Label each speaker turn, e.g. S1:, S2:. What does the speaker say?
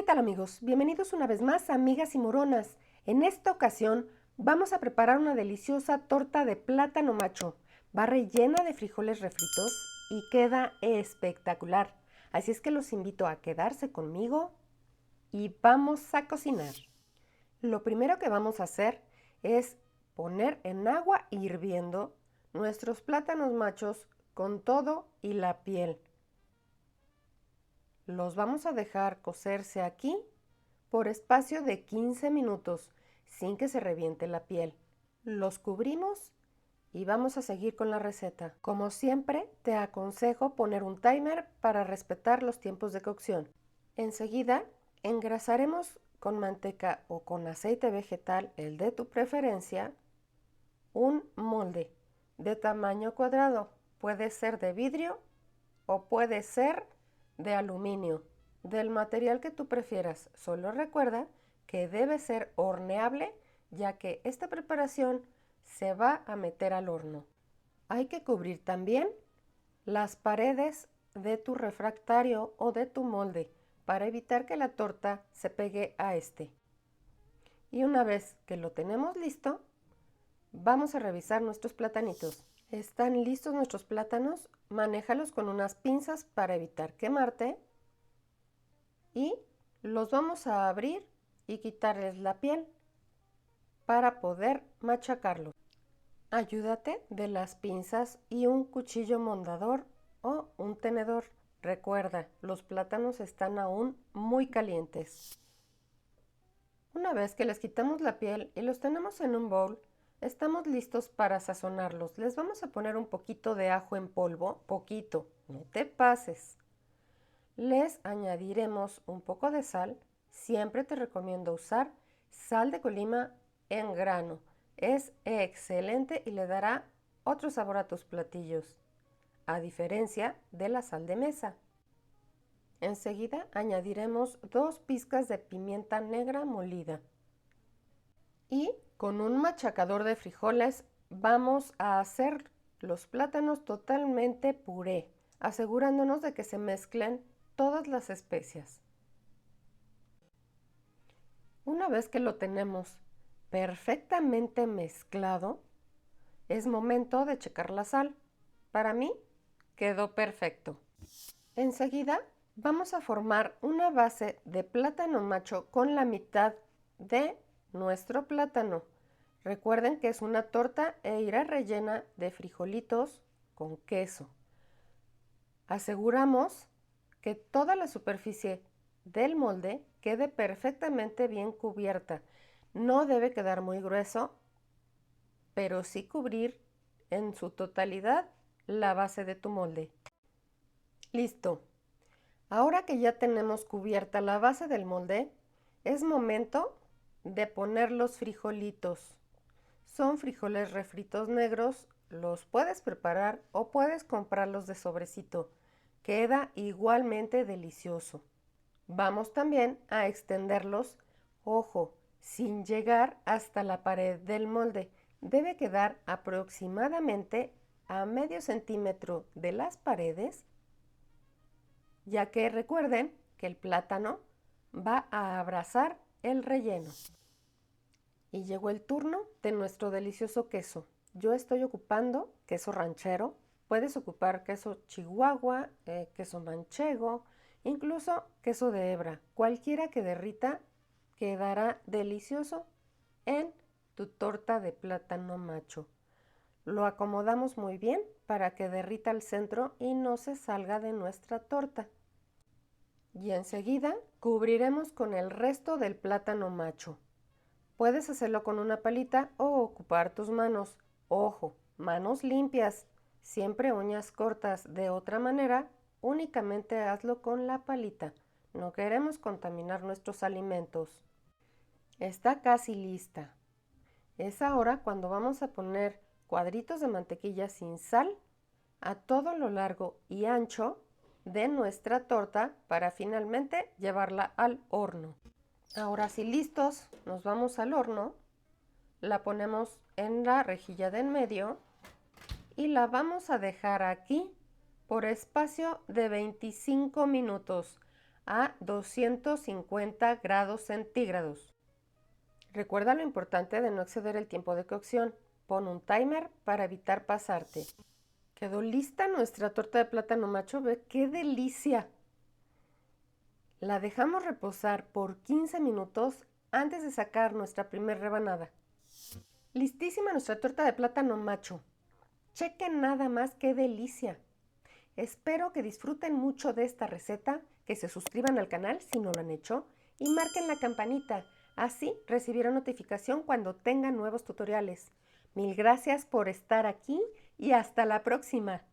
S1: ¿Qué tal, amigos? Bienvenidos una vez más a Amigas y Moronas. En esta ocasión vamos a preparar una deliciosa torta de plátano macho. Va rellena de frijoles refritos y queda espectacular. Así es que los invito a quedarse conmigo y vamos a cocinar. Lo primero que vamos a hacer es poner en agua hirviendo nuestros plátanos machos con todo y la piel. Los vamos a dejar cocerse aquí por espacio de 15 minutos sin que se reviente la piel. Los cubrimos y vamos a seguir con la receta. Como siempre, te aconsejo poner un timer para respetar los tiempos de cocción. Enseguida, engrasaremos con manteca o con aceite vegetal, el de tu preferencia, un molde de tamaño cuadrado. Puede ser de vidrio o puede ser de aluminio, del material que tú prefieras. Solo recuerda que debe ser horneable, ya que esta preparación se va a meter al horno. Hay que cubrir también las paredes de tu refractario o de tu molde para evitar que la torta se pegue a este. Y una vez que lo tenemos listo, vamos a revisar nuestros platanitos. ¿Están listos nuestros plátanos? Manéjalos con unas pinzas para evitar quemarte y los vamos a abrir y quitarles la piel para poder machacarlos. Ayúdate de las pinzas y un cuchillo mondador o un tenedor. Recuerda, los plátanos están aún muy calientes. Una vez que les quitamos la piel y los tenemos en un bowl, estamos listos para sazonarlos. Les vamos a poner un poquito de ajo en polvo, poquito, no te pases. Les añadiremos un poco de sal. Siempre te recomiendo usar sal de Colima en grano. Es excelente y le dará otro sabor a tus platillos, a diferencia de la sal de mesa. Enseguida añadiremos 2 pizcas de pimienta negra molida. Y con un machacador de frijoles vamos a hacer los plátanos totalmente puré, asegurándonos de que se mezclen todas las especias. Una vez que lo tenemos perfectamente mezclado, es momento de checar la sal. Para mí quedó perfecto. Enseguida vamos a formar una base de plátano macho con la mitad de nuestro plátano. Recuerden que es una torta e irá rellena de frijolitos con queso. Aseguramos que toda la superficie del molde quede perfectamente bien cubierta. No debe quedar muy grueso, pero sí cubrir en su totalidad la base de tu molde. Listo. Ahora que ya tenemos cubierta la base del molde, es momento de poner los frijolitos. Son frijoles refritos negros, los puedes preparar o puedes comprarlos de sobrecito. Queda igualmente delicioso. Vamos también a extenderlos, ojo, sin llegar hasta la pared del molde. Debe quedar aproximadamente a medio centímetro de las paredes, ya que recuerden que el plátano va a abrazar el relleno. Y llegó el turno de nuestro delicioso queso. Yo estoy ocupando queso ranchero. Puedes ocupar queso chihuahua, queso manchego, incluso queso de hebra. Cualquiera que derrita quedará delicioso en tu torta de plátano macho. Lo acomodamos muy bien para que derrita al centro y no se salga de nuestra torta. Y enseguida cubriremos con el resto del plátano macho. Puedes hacerlo con una palita o ocupar tus manos. Ojo, manos limpias, siempre uñas cortas. De otra manera, únicamente hazlo con la palita. No queremos contaminar nuestros alimentos. Está casi lista. Es ahora cuando vamos a poner cuadritos de mantequilla sin sal a todo lo largo y ancho de nuestra torta para finalmente llevarla al horno. Ahora sí, listos, nos vamos al horno. La ponemos en la rejilla de en medio y la vamos a dejar aquí por espacio de 25 minutos a 250 grados centígrados. Recuerda lo importante de no exceder el tiempo de cocción. Pon un timer para evitar pasarte. Quedó lista nuestra torta de plátano macho. ¡Ve qué delicia! La dejamos reposar por 15 minutos antes de sacar nuestra primer rebanada. Listísima nuestra torta de plátano macho. Chequen nada más qué delicia. Espero que disfruten mucho de esta receta, que se suscriban al canal si no lo han hecho y marquen la campanita. Así recibirán notificación cuando tengan nuevos tutoriales. Mil gracias por estar aquí y hasta la próxima.